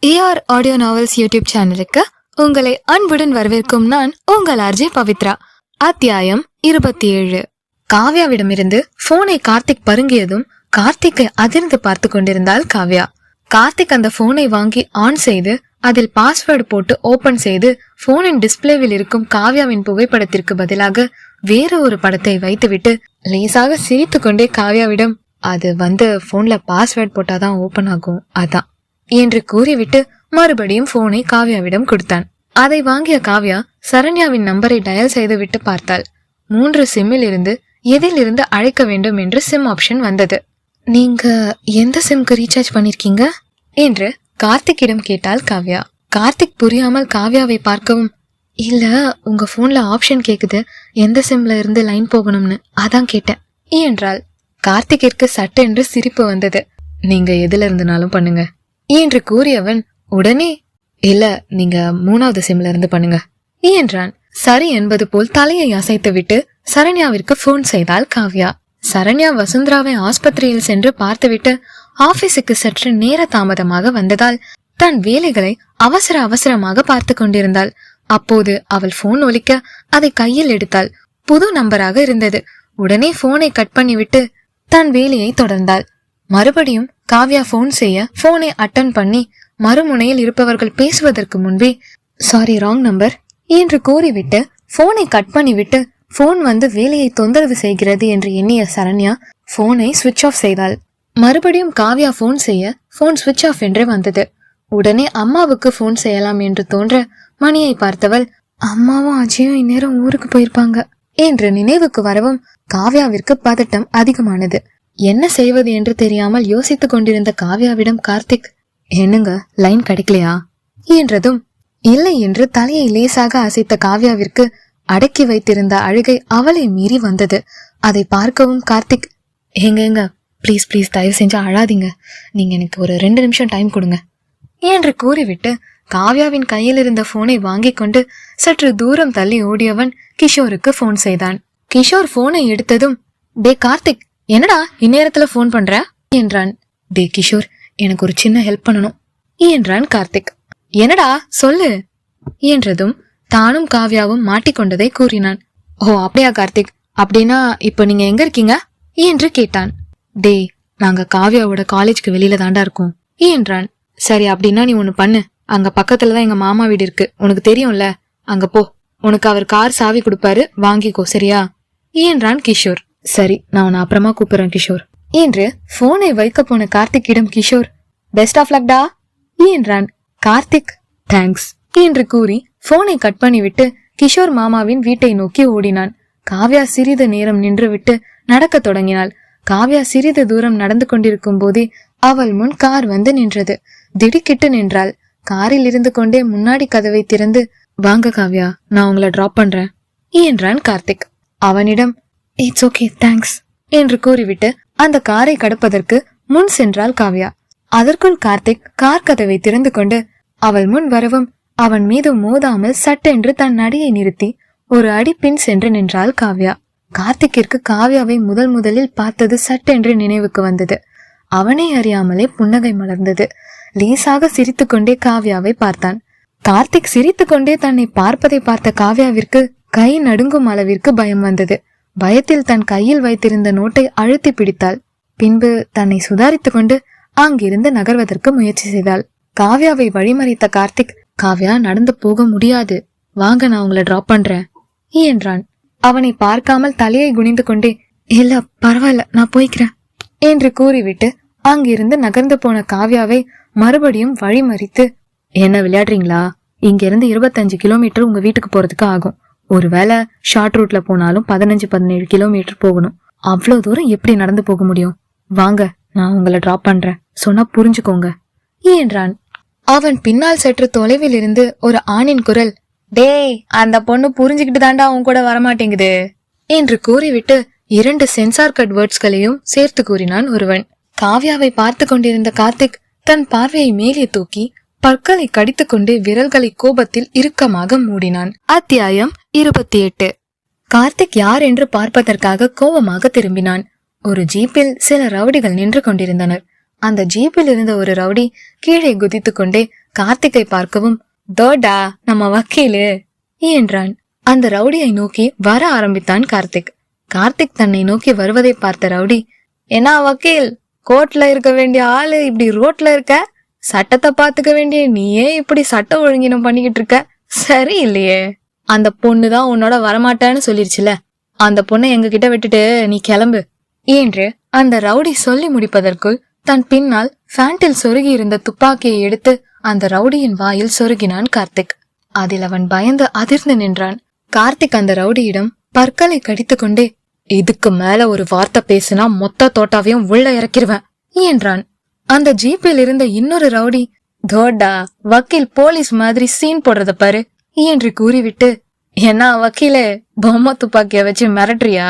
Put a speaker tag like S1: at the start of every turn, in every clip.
S1: AR audio novels YouTube சேனலுக்கு உங்களை அன்புடன் வரவேற்கும் நான் உங்கள் ஆர்ஜே பவித்ரா. அத்தியாயம் 27. காவ்யாவிடமிருந்து போனை கார்த்திக் பருங்கியதும் கார்த்திக்கை அதிர்ந்து பார்த்து கொண்டிருந்தாள் காவ்யா. கார்த்திக் அந்த போனை வாங்கி ஆன் செய்து அதில் பாஸ்வேர்டு போட்டு ஓபன் செய்து போனின் டிஸ்பிளேவில் இருக்கும் காவ்யாவின் புகைப்படத்திற்கு பதிலாக வேற ஒரு படத்தை வைத்துவிட்டு லேசாக சிரித்து கொண்டே காவ்யாவிடம், அது போன்ல பாஸ்வேர்டு போட்டாதான் ஓபன் ஆகும் அதான் என்று கூறிவிட்டு மறுபடியும் போனை காவ்யாவிடம் கொடுத்தான். அதை வாங்கிய காவ்யா சரண்யாவின் நம்பரை டயல் செய்துவிட்டு பார்த்தாள். 3 சிம்மில் இருந்து எதில் இருந்து அழைக்க வேண்டும் என்று சிம் ஆப்ஷன் வந்தது. நீங்க எந்த சிம்க்கு ரீசார்ஜ் பண்ணிருக்கீங்க என்று கார்த்திக்கிடம் கேட்டாள் காவ்யா. கார்த்திக் புரியாமல் காவ்யாவை பார்க்கவும், இல்ல உங்க போன்ல ஆப்ஷன் கேக்குது எந்த சிம்ல இருந்து லைன் போகணும்னு, அதான் கேட்டேன் என்றாள். கார்த்திக்கிற்கு சட்டென்று சிரிப்பு வந்தது. நீங்க எதுல இருந்துனாலும் பண்ணுங்க என்று கூறியவன் உடனே, இல்ல நீங்க 3வது சிம்ல இருந்து பண்ணுங்க என்றான். சரி என்பது போல் தலையை அசைத்து விட்டு சரண்யாவிற்கு போன் செய்தாள் காவ்யா. சரண்யா வசுந்தராவை ஆஸ்பத்திரியில் சென்று பார்த்துவிட்டு ஆபீஸுக்கு சற்று நேர தாமதமாக வந்ததால் தன் வேலைகளை அவசர அவசரமாக பார்த்து கொண்டிருந்தாள். அப்போது அவள் போன் ஒலிக்க அதை கையில் எடுத்தாள். புது நம்பராக இருந்தது. உடனே போனை கட் பண்ணிவிட்டு தன் வேலையை தொடர்ந்தாள். மறுபடியும் காவ்யா போன் செய்ய போனை அட்டன் பண்ணி மறுமுனையில் இருப்பவர்கள் பேசுவதற்கு முன்பே சாரி ராங் நம்பர் என்று கூறிவிட்டு போனை கட் பண்ணிவிட்டு போன் வேலையை தொந்தரவு செய்கிறது என்று எண்ணிய சரண்யா போனை சுவிட்ச் ஆஃப் செய்தாள். மறுபடியும் காவ்யா போன் செய்ய போன் சுவிட்ச் ஆஃப் என்று வந்தது. உடனே அம்மாவுக்கு போன் செய்யலாம் என்று தோன்ற மணியை பார்த்தவள், அம்மாவும் அஜயும் இந்நேரம் ஊருக்கு போயிருப்பாங்க என்று நினைவுக்கு வரவும் காவ்யாவிற்கு பதட்டம் அதிகமானது. என்ன செய்வது என்று தெரியாமல் யோசித்துக் கொண்டிருந்த காவ்யாவிடம் கார்த்திக், என்னங்க லைன் கிடைக்கலையா என்றதும் இல்லை என்று தலையை லேசாக அசைத்த காவ்யாவிற்கு அடக்கி வைத்திருந்த அழுகை அவளை மீறி வந்தது. அதை பார்க்கவும் கார்த்திக், எங்க ப்ளீஸ் ப்ளீஸ் தயவு செஞ்சு அழாதீங்க, நீங்க எனக்கு ஒரு 2 நிமிஷம் டைம் கொடுங்க என்று கூறிவிட்டு காவ்யாவின் கையில் இருந்த போனை வாங்கி கொண்டு சற்று தூரம் தள்ளி ஓடியவன் கிஷோருக்கு போன் செய்தான். கிஷோர் போனை எடுத்ததும், டே கார்த்திக், என்னடா இந்நேரத்துல போன் பண்ற என்றான். டே கிஷோர், எனக்கு ஒரு சின்ன ஹெல்ப் பண்ணணும் என்றான் கார்த்திக். என்னடா சொல்லு என்றதும் தானும் காவ்யாவும் மாட்டிக்கொண்டதை கூறினான். ஓ அப்படியா கார்த்திக், அப்படின்னா இப்ப நீங்க எங்க இருக்கீங்க என்று கேட்டான். டே நாங்க காவ்யாவோட காலேஜ்க்கு வெளியில தாண்டா இருக்கோம் என்றான். சரி அப்படின்னா நீ ஒண்ணு பண்ணு, அங்க பக்கத்துலதான் எங்க மாமா வீடு இருக்கு, உனக்கு தெரியும்ல, அங்க போ, உனக்கு அவர் கார் சாவி கொடுப்பாரு, வாங்கிக்கோ சரியா என்றான் கிஷோர். சரி நான் உன்னை அப்புறமா கூப்பிடுறேன் கிஷோர் என்று போனை வைக்க போன கார்த்திக்கிடம் கிஷோர், பெஸ்ட் ஆஃப் லக்டா என்றான். கார்த்திக் தேங்க்ஸ் என்று கூறி போனை கட் பண்ணிவிட்டு கிஷோர் மாமாவின் வீட்டை நோக்கி ஓடினான். காவ்யா சிறிது நேரம் நின்று விட்டு நடக்க தொடங்கினாள். காவ்யா சிறிது தூரம் நடந்து கொண்டிருக்கும் போதே அவள் முன் கார் நின்றது. திடுக்கிட்டு நின்றாள். காரில் இருந்து கொண்டே முன்னாடி கதவை திறந்து, வாங்க காவ்யா, நான் உங்களை டிராப் பண்றேன் என்றான் கார்த்திக். அவனிடம் இட்ஸ் ஓகே தேங்க்ஸ் என்று கூறிவிட்டு அந்த காரை கடப்பதற்கு முன் சென்றாள் காவ்யா. அதற்குள் கார்த்திக் கார் கதவை திறந்து கொண்டு அவள் முன் வரவும் அவன் மீது மோதாமல் சட்டென்று தன் நடையை நிறுத்தி ஒரு அடி பின் சென்று நின்றாள் காவ்யா. கார்த்திக்கிற்கு காவ்யாவை முதலில் பார்த்தது சட்டென்று நினைவுக்கு வந்தது. அவனை அறியாமலே புன்னகை மலர்ந்தது. லேசாக சிரித்து கொண்டே காவ்யாவை பார்த்தான். கார்த்திக் சிரித்து கொண்டே தன்னை பார்ப்பதை பார்த்த காவ்யாவிற்கு கை நடுங்கும் அளவிற்கு பயம் வந்தது. பயத்தில் தன் கையில் வைத்திருந்த நோட்டை அழுத்தி பிடித்தாள். பின்பு தன்னை சுதாரித்து கொண்டு அங்கிருந்து நகர்வதற்கு முயற்சி செய்தாள். காவ்யாவை வழிமறைத்த கார்த்திக், காவ்யா நடந்து போக முடியாது, வாங்க நான் உங்களை டிராப் பண்றேன் என்றான். அவனை பார்க்காமல் தலையை குனிந்து கொண்டே, இல்ல பரவாயில்ல நான் போய்க்கிறேன் என்று கூறிவிட்டு அங்கிருந்து நகர்ந்து போன காவ்யாவை மறுபடியும் வழிமறித்து, என்ன விளையாடுறீங்களா, இங்கிருந்து 25 கிலோமீட்டர் உங்க வீட்டுக்கு போறதுக்கு ஆகும், ஒருவேளை ஷார்ட் ரூட்ல போனாலும் 15-17 கிலோமீட்டர் போகணும், அவ்வளவு தூரம் எப்படி நடந்து போக முடியும், வாங்க நான் உங்களை டிராப் பண்றேன், சொன்னா புரிஞ்சுக்கோங்க என்றான். அவன் பின்னால் சற்று தொலைவில் இருந்து ஒரு ஆணின் குரல், டேய் அந்த பொண்ணு புரிஞ்சுக்கிட்டு தாண்டா அவன் கூட வரமாட்டேங்குது என்று கூறிவிட்டு 2 சென்சார் கட் வேர்ட்ஸ்களையும் சேர்த்து கூறினான் ஒருவன். காவ்யாவை பார்த்து கொண்டிருந்த கார்த்திக் தன் பார்வையை மேலே தூக்கி பற்களை கடித்துக் கொண்டு விரல்களை கோபத்தில் இறுக்கமாக மூடினான். அத்தியாயம் 28. கார்த்திக் யார் என்று பார்ப்பதற்காக கோபமாக திரும்பினான். ஒரு ஜீப்பில் சில ரவுடிகள் நின்று கொண்டிருந்தனர். அந்த ஜீப்பில் இருந்த ஒரு ரவுடி கீழே குதித்து கொண்டே கார்த்திக்கை பார்க்கவும், தோடா நம்ம வக்கீலு என்றான். அந்த ரவுடியை நோக்கி வர ஆரம்பித்தான் கார்த்திக். கார்த்திக் தன்னை நோக்கி வருவதை பார்த்த ரவுடி, என்ன வக்கீல், கோர்ட்ல இருக்க வேண்டிய ஆளு இப்படி ரோட்ல இருக்க, சட்டத்தை பாத்துக்க வேண்டிய நீயே இப்படி சட்ட ஒழுங்கினம் பண்ணிக்கிட்டு இருக்க, சரி இல்லையே. அந்த பொண்ணுதான் உன்னோட வரமாட்டேன்னு சொல்லிருச்சுல, அந்த பொண்ணை எங்க கிட்ட விட்டுட்டு நீ கிளம்பு என்று அந்த ரவுடி சொல்லி முடிப்பதற்குள் தன் பின்னால் ஃபேண்டில் சொருகி இருந்த துப்பாக்கியை எடுத்து அந்த ரவுடியின் வாயில் சொருகினான் கார்த்திக். அதில் அவன் பயந்து அதிர்ந்து நின்றான். கார்த்திக் அந்த ரவுடியிடம் பற்களை கடித்து கொண்டே, இதுக்கு மேல ஒரு வார்த்தை பேசினா மொத்த தோட்டாவையும் உள்ள இறக்கிடுவேன் என்றான். அந்த ஜீப்பில் இருந்த இன்னொரு ரவுடி, தோடா வக்கீல் போலீஸ் மாதிரி சீன் போடுறத பாரு என்று கூறிவிட்டு, என்ன வக்கீலே பொம்மை துப்பாக்கிய வச்சு மிரட்டுறியா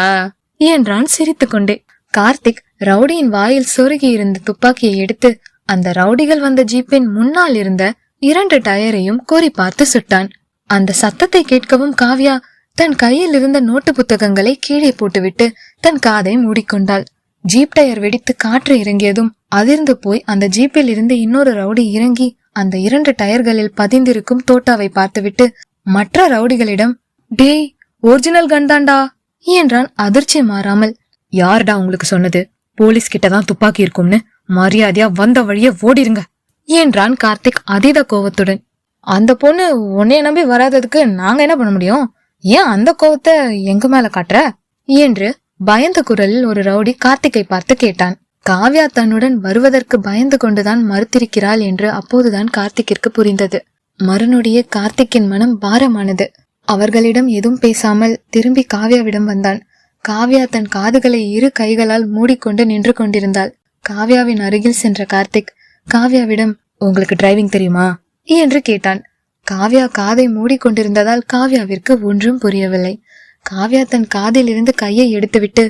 S1: என்றான் சிரித்து கொண்டே. கார்த்திக் ரவுடியின் வாயில் சொருகி இருந்த துப்பாக்கியை எடுத்து அந்த ரவுடிகள் வந்த ஜீப்பின் முன்னால் இருந்த 2 டயரையும் கோரி பார்த்து சுட்டான். அந்த சத்தத்தை கேட்கவும் காவ்யா தன் கையில் இருந்த நோட்டு புத்தகங்களை கீழே போட்டுவிட்டு தன் காதை மூடிக்கொண்டாள். ஜீப் டயர் வெடித்து காற்று இறங்கியதும் அதிர்ந்து போய் அந்த ஜீப்பில் இருந்து இன்னொரு ரவுடி இறங்கி அந்த 2 டயர்களில் பதிந்திருக்கும் தோட்டாவை பார்த்துவிட்டு மற்ற ரவுடிகளிடம், டேய் ஒரிஜினல் கன் தான்டா என்றான் அதிர்ச்சி மாறாமல். யார்டா உங்களுக்கு சொன்னது போலீஸ் கிட்டதான் துப்பாக்கி இருக்கும்னு? மரியாதையா வந்த வழியே ஓடிருங்க என்றான் கார்த்திக் அதீத கோவத்துடன். அந்த பொண்ணு உன்னைய நம்பி வராததுக்கு நாங்க என்ன பண்ண முடியும்? ஏன் அந்த கோவத்தை எங்க மேல காட்டுற என்று பயந்த குரலில் ஒரு ரவுடி கார்த்திக்கை பார்த்து கேட்டான். காவ்யா தன்னுடன் வருவதற்கு பயந்து கொண்டுதான் மறுத்திருக்கிறாள் என்று அப்போதுதான் கார்த்திக்கிற்கு புரிந்தது. மறுநொடியே கார்த்திக்கின் மனம் பாரமானது. அவர்களிடம் எதுவும் பேசாமல் திரும்பி காவ்யாவிடம் வந்தான். காவ்யா தன் காதுகளை 2 கைகளால் மூடிக்கொண்டு நின்று கொண்டிருந்தாள். காவ்யாவின் அருகில் சென்ற கார்த்திக் காவ்யாவிடம், உங்களுக்கு டிரைவிங் தெரியுமா என்று கேட்டான். காவ்யா காதை மூடிக்கொண்டிருந்ததால் காவ்யாவிற்கு ஒன்றும் புரியவில்லை. காவ்யா தன் காதில் இருந்து கையை எடுத்துவிட்டு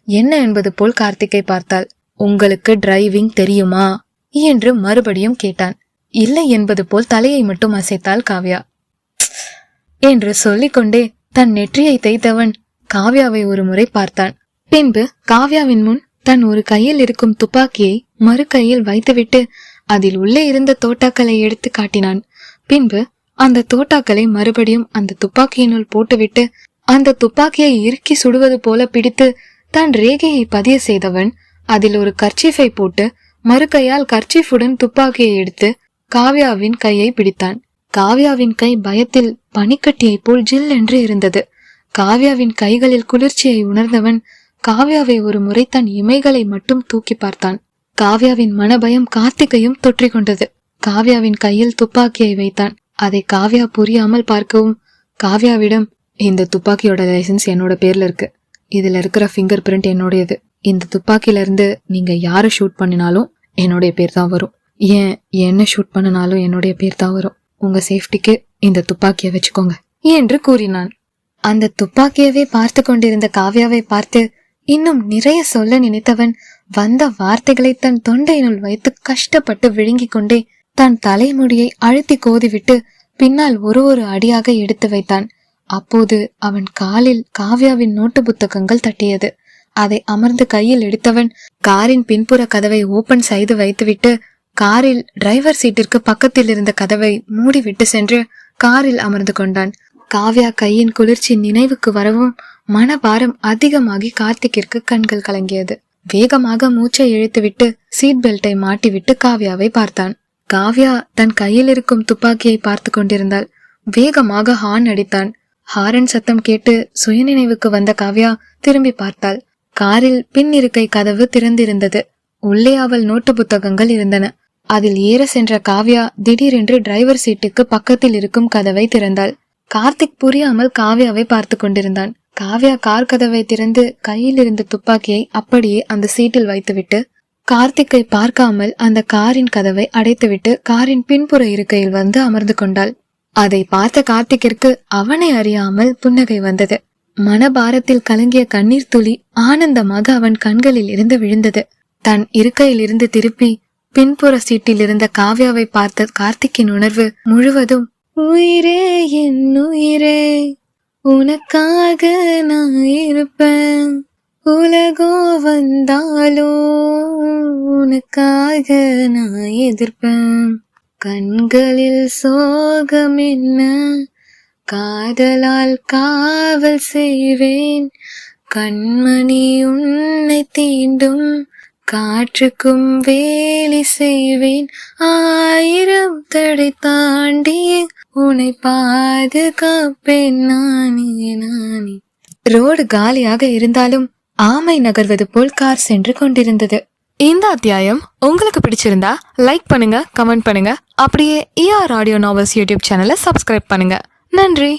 S1: என்ன என்பது போல் கார்த்திக்கை பார்த்தாள். உங்களுக்கு டிரைவிங் தெரியுமா என்று மறுபடியும் கேட்டான். இல்லை என்பது போல் தலையை மட்டும் அசைத்தாள் காவ்யா. என்று சொல்லிக்கொண்டே தன் நெற்றியை தேய்த்தவன் காவ்யாவை ஒரு முறை பார்த்தான். பின்பு காவ்யாவின் முன் தன் ஒரு கையில் இருக்கும் துப்பாக்கியை மறு கையில் வைத்துவிட்டு அதில் உள்ளே இருந்த தோட்டாக்களை எடுத்து காட்டினான். பின்பு அந்த தோட்டாக்களை மறுபடியும் அந்த துப்பாக்கியினுள் போட்டுவிட்டு அந்த துப்பாக்கியை இறுக்கி சுடுவது போல பிடித்து தன் ரேகையை பதிய செய்தவன் அதில் ஒரு கர்ச்சீஃபை போட்டு மறு கையால் கர்ச்சீஃபுடன் துப்பாக்கியை எடுத்து காவ்யாவின் கையை பிடித்தான். காவ்யாவின் கை பயத்தில் பனிக்கட்டியை போல் ஜில் என்று இருந்தது. காவ்யாவின் கைகளில் குளிர்ச்சியை உணர்ந்தவன் காவ்யாவை ஒரு முறை தன் இமைகளை மட்டும் தூக்கி பார்த்தான். காவ்யாவின் மனபயம் கார்த்திகையும் தொற்றிக் கொண்டது. காவ்யாவின் கையில் துப்பாக்கியை வைத்தான். அதை காவ்யா புரியாமல் பார்க்கவும் காவ்யாவிடம், இந்த துப்பாக்கியோட லைசன்ஸ் என்னோட பேர்ல இருக்கு, இதுல இருக்கிற ஃபிங்கர் பிரிண்ட் என்னோடையது, இந்த துப்பாக்கில இருந்து நீங்க யாரை ஷூட் பண்ணினாலும் என்னுடைய பேர் தான் வரும், ஏன் என்ன ஷூட் பண்ணினாலும் என்னுடைய பேர் தான் வரும், உங்க சேஃப்டிக்கு இந்த துப்பாக்கியை வச்சுக்கோங்க என்று கூறினான். அந்த துப்பாக்கியவே பார்த்து கொண்டிருந்த காவ்யாவை பார்த்து இன்னும் நிறைய சொல்ல நினைத்தவன் வந்த வார்த்தைகளை தன் தொண்டையினுள் வைத்து கஷ்டப்பட்டு விழுங்கிக் கொண்டே தன் தலைமுடியை அழுத்தி கோதிவிட்டு பின்னால் ஒரு அடியாக எடுத்து வைத்தான். அப்போது அவன் காலில் காவ்யாவின் நோட்டு புத்தகங்கள் தட்டியது. அதை அமர்ந்து கையில் எடுத்தவன் காரின் பின்புற கதவை ஓபன் செய்து வைத்துவிட்டு காரில் டிரைவர் சீட்டிற்கு பக்கத்தில் இருந்த கதவை மூடிவிட்டு சென்று காரில் அமர்ந்து கொண்டான். காவ்யா கையின் குளிர்ச்சி நினைவுக்கு வரவும் மனபாரம் அதிகமாகி கார்த்திக்கிற்கு கண்கள் கலங்கியது. வேகமாக மூச்சை இழுத்துவிட்டு சீட் பெல்ட்டை மாட்டிவிட்டு காவ்யாவை பார்த்தான். காவ்யா தன் கையில் இருக்கும் துப்பாக்கியை பார்த்து கொண்டிருந்தாள். வேகமாக ஹார்ன் அடித்தான். ஹாரன் சத்தம் கேட்டு சுயநினைவுக்கு வந்த காவ்யா திரும்பி பார்த்தாள். காரில் பின் இருக்கை கதவு திறந்திருந்தது. உள்ளே அவள் நோட்டு புத்தகங்கள் இருந்தன. அதில் ஏற சென்ற காவ்யா திடீரென்று டிரைவர் சீட்டுக்கு பக்கத்தில் இருக்கும் கதவை திறந்தாள். கார்த்திக் புரியாமல் காவ்யாவை பார்த்து கொண்டிருந்தான். காவ்யா கார் கதவை திறந்து கையில் இருந்த துப்பாக்கியை அப்படியே அந்த சீட்டில் வைத்துவிட்டு கார்த்திக்கை பார்க்காமல் அந்த காரின் கதவை அடைத்துவிட்டு காரின் பின்புற இருக்கையில் வந்து அமர்ந்து கொண்டாள். அதை பார்த்த கார்த்திக்கிற்கு அவனை அறியாமல் புன்னகை வந்தது. மனபாரத்தில் கலங்கிய கண்ணீர் துளி ஆனந்தமாக அவன் கண்களில் இருந்து விழுந்தது. தன் இருக்கையில் இருந்து திருப்பி பின்புற சீட்டில் இருந்த காவ்யாவை பார்த்த கார்த்திக்கின் உணர்வு முழுவதும், உயிரே என் உயிரே, உனக்காக நான் இருப்பேன், உலகம் வந்தாலும் உனக்காக நான் எதிர்ப்பேன். கண்களில் சோகம் என்ன, காதலால் காவல் செய்வேன். கண்மணி உன்னை தீண்டும், காற்றுக்கும் வேலி செய்வேன். 1000 தடை தாண்டிய உன்னை பாதுகாப்பேன் நானே. ரோடு காலியாக இருந்தாலும் ஆமை நகர்வது போல் கார் சென்று கொண்டிருந்தது. இந்த அத்தியாயம் உங்களுக்கு பிடிச்சிருந்தா லைக் பண்ணுங்க, கமெண்ட் பண்ணுங்க. அப்படியே ER ஆடியோ நாவல்ஸ் யூடியூப் சேனலை சப்ஸ்கிரைப் பண்ணுங்க. நன்றி.